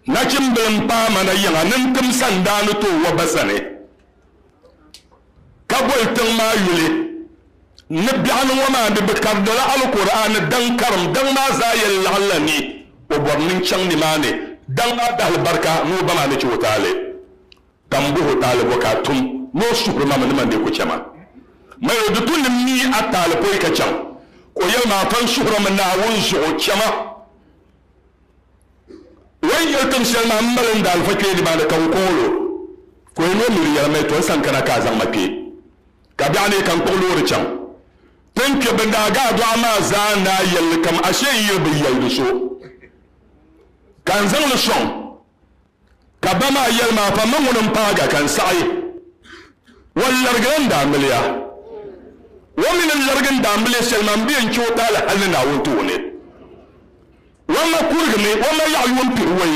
nachimbili paama na yiŋa nintim sandaani to wa basani ka boli tiŋ maa yuli ni biɛɣuni ŋɔ maa ni bi karidila alkur'ani daŋ karim daŋ maa zaa yɛli laɣalla ni o bɔri ninchaŋ nimaani daŋ maa dahali barika ni o ba maa ni che o taali ka n buhi o taali bo ka tum ni o suhuri ma mi ni mandi ku chɛma ma yo di tu nim mii a taali poi ka chaŋ ko yɛli maa fan suhurimi naawuni zuɣu chɛma wan yɛli tiŋ shɛli maa n mali n daali fa kpee nimaani ka n koolo ko yi noo miri yɛlimi to n san kana ka a zaŋ ma kpee ka biɛɣu ni ka n kpuɣi loori chaŋ tin kpe bin daa gaa dɔɣu maa zaa naa yɛlli kam ashe yiri bi yɛldi so ka n zaŋli sɔŋ ka ba maa yɛli maa fa ma ŋuni n paaga ka n saɣi wan larigi n daa miliya wan mini larigi n daa miliya shɛli maa n bi yɛn chɛ o taali hali ni naawuni tooni wan ma kurigimi wan ma yaɣi yuun piri wei